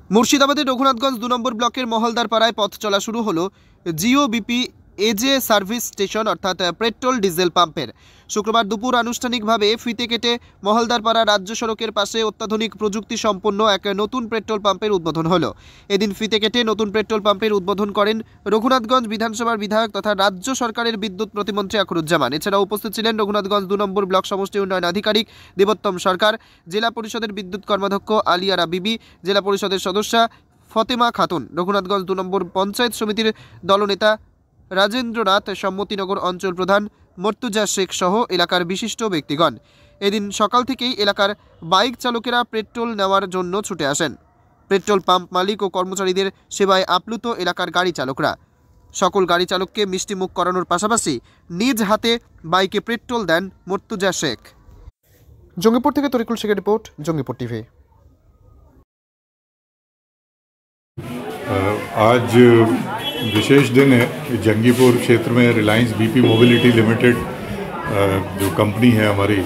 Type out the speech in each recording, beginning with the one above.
মুর্শিদাবাদের রঘুনাথগঞ্জ 2 নম্বর ব্লকের মহলদার পাড়ায় পথ চলা শুরু হলো জিও বিপি এজে সার্ভিস স্টেশন অর্থাৎ পেট্রোল ডিজেল পাম্পের। শুক্রবার দুপুর আনুষ্ঠানিকভাবে ফিতে কেটে মহলদার পাড়া রাজ্য সড়কের পাশে অত্যাধুনিক প্রযুক্তি সম্পন্ন এক নতুন পেট্রোল পাম্পের উদ্বোধন হলো। এদিন ফিতে কেটে নতুন পেট্রোল পাম্পের উদ্বোধন করেন রঘুনাথগঞ্জ বিধানসভার বিধায়ক তথা রাজ্য সরকারের বিদ্যুৎ প্রতিমন্ত্রী আখরুজ্জামান। এছাড়াও উপস্থিত ছিলেন রঘুনাথগঞ্জ 2 নম্বর ব্লক সমষ্টি উন্নয়ন আধিকারিক দেবোত্তম সরকার, জেলা পরিষদের বিদ্যুৎ কর্মাধ্যক্ষ আলিয়ারা বিবি, জেলা পরিষদের সদস্যা ফতেমা খাতুন, রঘুনাথগঞ্জ 2 নম্বর পঞ্চায়েত সমিতির দলনেতা রাজেন্দ্রনাথ, সম্মতিনগর অঞ্চল প্রধান মর্তুজা শেখ সহ এলাকার বিশিষ্ট ব্যক্তিগণ। এদিন সকাল থেকেই এলাকার বাইক চালকেরা পেট্রোল নেওয়ার জন্য ছুটে আসেন। পেট্রোল পাম্প মালিক ও কর্মচারীদের সেবায় আপ্লুত এলাকার গাড়ি চালকরা। সকল গাড়ি চালককে মিষ্টিমুখ করানোর পাশাপাশি নিজ হাতে বাইকে পেট্রোল দেন মর্তুজা শেখ। জঙ্গিপুর থেকে তরিকুল শেখের রিপোর্ট, জঙ্গিপুর টিভি। आज विशेष दिन है। जंगीपुर क्षेत्र में रिलायंस बीपी मोबिलिटी लिमिटेड जो कंपनी है हमारी,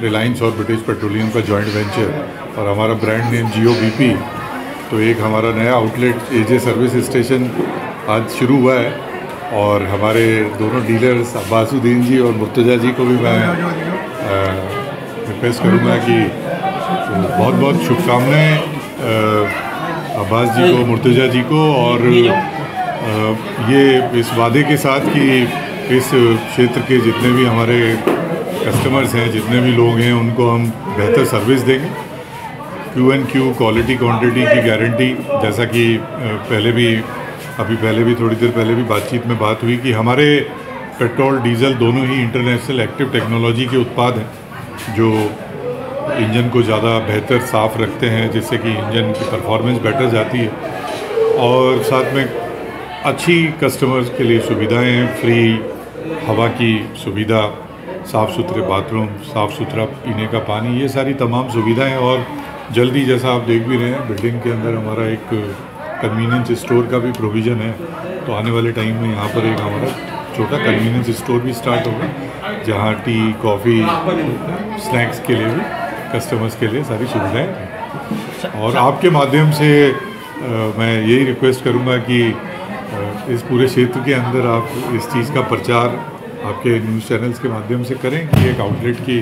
रिलायंस और ब्रिटिश पेट्रोलियम का जॉइंट वेंचर, और हमारा ब्रांड नेम जियो बीपी, तो एक हमारा नया आउटलेट एजे सर्विस स्टेशन आज शुरू हुआ है। और हमारे दोनों डीलर्स अब्बासुद्दीन जी और मुर्तजा जी को भी मैं रिक्वेस्ट करूँगा कि बहुत बहुत शुभकामनाएँ अब्बास जी को, मुर्तजा जी को, और ये इस वादे के साथ कि इस क्षेत्र के जितने भी हमारे कस्टमर्स हैं, जितने भी लोग हैं, उनको हम बेहतर सर्विस देंगे। Q&Q, क्वालिटी क्वांटिटी की गारंटी, जैसा कि पहले भी थोड़ी देर पहले भी बातचीत में बात हुई कि हमारे पेट्रोल डीजल दोनों ही इंटरनेशनल एक्टिव टेक्नोलॉजी के उत्पाद हैं जो इंजन को ज़्यादा बेहतर साफ़ रखते हैं, जिससे कि इंजन की परफॉर्मेंस बेटर जाती है। और साथ में अच्छी कस्टमर्स के लिए सुविधाएं हैं, फ्री हवा की सुविधा, साफ़ सुथरे बाथरूम, साफ़ सुथरा पीने का पानी, ये सारी तमाम सुविधाएं। और जल्दी, जैसा आप देख भी रहे हैं, बिल्डिंग के अंदर हमारा एक कन्वीनियंस स्टोर का भी प्रोविज़न है। तो आने वाले टाइम में यहाँ पर एक हमारा छोटा कन्वीनियंस स्टोर भी स्टार्ट होगा, जहाँ टी, कॉफ़ी, स्नैक्स के लिए भी कस्टमर्स के लिए सारी सुविधाएं। और आपके माध्यम से मैं यही रिक्वेस्ट करूंगा कि इस पूरे क्षेत्र के अंदर आप इस चीज़ का प्रचार आपके न्यूज़ चैनल्स के माध्यम से करें कि एक आउटलेट की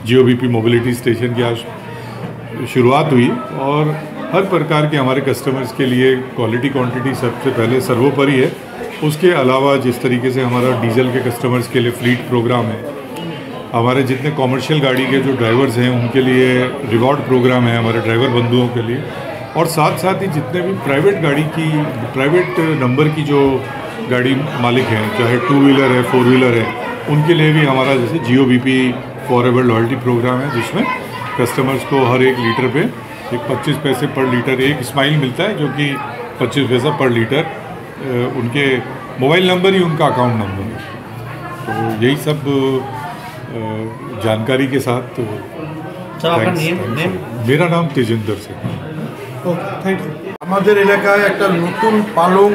जियो बीपी मोबिलिटी स्टेशन की आज शुरुआत हुई। और हर प्रकार के हमारे कस्टमर्स के लिए क्वालिटी क्वांटिटी सबसे पहले सर्वोपरि है। उसके अलावा जिस तरीके से हमारा डीजल के कस्टमर्स के लिए फ्लीट प्रोग्राम है, हमारे जितने कॉमर्शियल गाड़ी के जो ड्राइवर्स हैं उनके लिए रिवॉर्ड प्रोग्राम है हमारे ड्राइवर बंधुओं के लिए, और साथ साथ ही जितने भी प्राइवेट नंबर की जो गाड़ी मालिक हैं, चाहे 2 व्हीलर है, 4 व्हीलर है, उनके लिए भी हमारा जैसे जियो बीपी फॉरएवर लॉयल्टी प्रोग्राम है, जिसमें कस्टमर्स को हर 1 लीटर पे एक 25 पैसे पर लीटर एक स्माइल मिलता है, जो कि 25 पैसा पर लीटर उनके मोबाइल नंबर ही उनका अकाउंट नंबर है। तो यही सब जानकारी के साथ मेरा नाम तेजिंदर सिंह। Thank you. हमारे एलाकाয় একটা নতুন পালং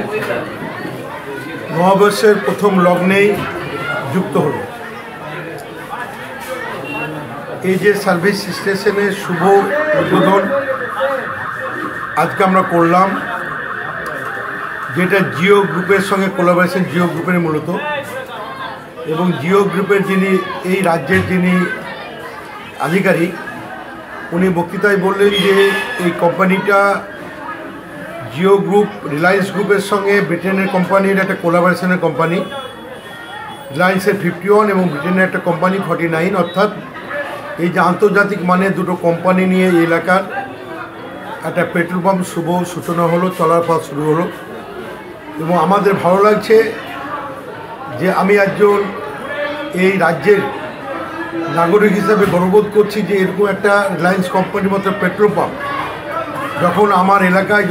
নববর্ষের প্রথম লগ্নেই যুক্ত হলো। এই যে সার্ভিস স্টেশনের শুভ উদ্বোধন আজকে আমরা করলাম, যেটা জিও গ্রুপের সঙ্গে কোলাবোরেশন, জিও গ্রুপের মূলত, এবং জিও গ্রুপের যিনি এই রাজ্যের যিনি আধিকারিক, উনি বক্তৃতায় বললেন যে এই কোম্পানিটা জিও গ্রুপ রিলায়েন্স গ্রুপের সঙ্গে ব্রিটেনের কোম্পানির একটা কোলাবোরেশনের কোম্পানি। রিলায়েন্সের 51 এবং ব্রিটেনের একটা কোম্পানি 49, অর্থাৎ এই যে আন্তর্জাতিক মানের দুটো কোম্পানি নিয়ে এই এলাকার একটা পেট্রোল পাম্প শুভ সূচনা হলো, চলার পথ শুরু হলো। এবং আমাদের ভালো লাগছে যে আমি একজন এই রাজ্যের নাগরিক হিসাবে গর্ববোধ করছি যে এরকম একটা রিলায়েন্স কোম্পানির মতো পেট্রোল পাম্প যখন আমার এলাকায়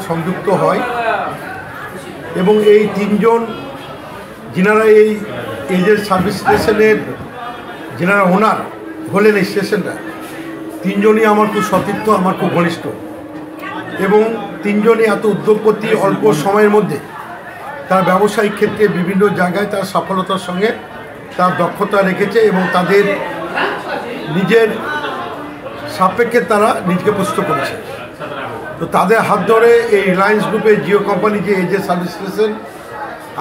সংযুক্ত হয়, এবং এই 3 জন যিনারা এই যে সার্ভিস স্টেশনের যিনারা ওনার হলেন এই স্টেশনটা, 3 জনই আমার খুব সতীর্থ, আমার খুব ঘনিষ্ঠ, এবং 3 জনই এত উদ্যোগপতি, অল্প সময়ের মধ্যে তার ব্যবসায়িক ক্ষেত্রে বিভিন্ন জায়গায় তার সফলতার সঙ্গে তার দক্ষতা রেখেছে, এবং তাদের নিজের সাপেক্ষে তারা নিজেকে প্রস্তুত করেছে। তো তাদের হাত ধরে এই রিলায়েন্স গ্রুপের জিও কোম্পানি যে এজে সার্ভিস স্টেশন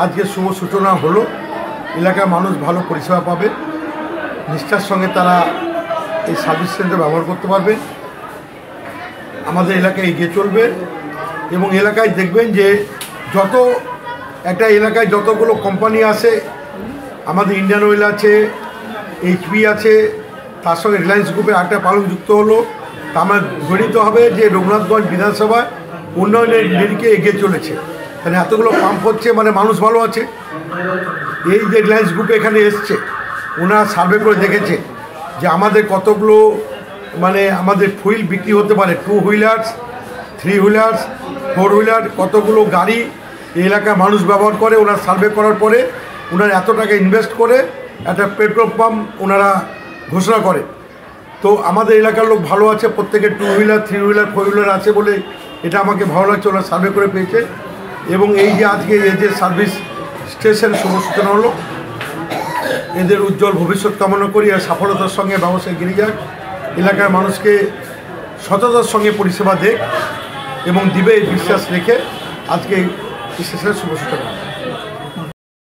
আজকে শুভ সূচনা হলো। এলাকার মানুষ ভালো পরিষেবা পাবে, নিষ্ঠার সঙ্গে তারা এই সার্ভিস সেন্টার ব্যবহার করতে পারবে, আমাদের এলাকায় এগিয়ে চলবে। এবং এলাকায় দেখবেন যে যত একটা এলাকায় যতগুলো কোম্পানি আছে, আমাদের ইন্ডিয়ান অয়েল আছে, এইচপি আছে, তার সঙ্গে রিলায়েন্স গ্রুপের একটা পালক যুক্ত হলো। তা আমরা গণিত হবে যে রঘুনাথগঞ্জ বিধানসভায় উন্নয়নের নিরিখে এগিয়ে চলেছে। মানে এতগুলো পাম্প হচ্ছে, মানে মানুষ ভালো আছে। এই যে রিলায়েন্স গ্রুপ এখানে এসছে, ওনারা সার্ভে করে দেখেছে যে আমাদের কতগুলো মানে আমাদের ফুয়েল বিক্রি হতে পারে, 2 হুইলার্স, 3 হুইলার্স, 4 হুইলার, কতগুলো গাড়ি এই এলাকার মানুষ ব্যবহার করে। ওনারা সার্ভে করার পরে ওনারা এত টাকা ইনভেস্ট করে একটা পেট্রোল পাম্প ওনারা ঘোষণা করে। তো আমাদের এলাকার লোক ভালো আছে, প্রত্যেকের 2 হুইলার, 3 হুইলার, 4 হুইলার আছে বলে এটা আমাকে ভালো লাগছে, ওরা সার্ভে করে পেয়েছে। এবং এই যে আজকে এই যে সার্ভিস স্টেশন শুভ সূচনা হলো, এদের উজ্জ্বল ভবিষ্যৎ কামনা করি আর সফলতার সঙ্গে ব্যবসায় এগিয়ে যাক, এলাকার মানুষকে সততার সঙ্গে পরিষেবা দেখ এবং দিবে এই বিশ্বাস রেখে আজকে এই স্টেশনের শুভ সূচনা।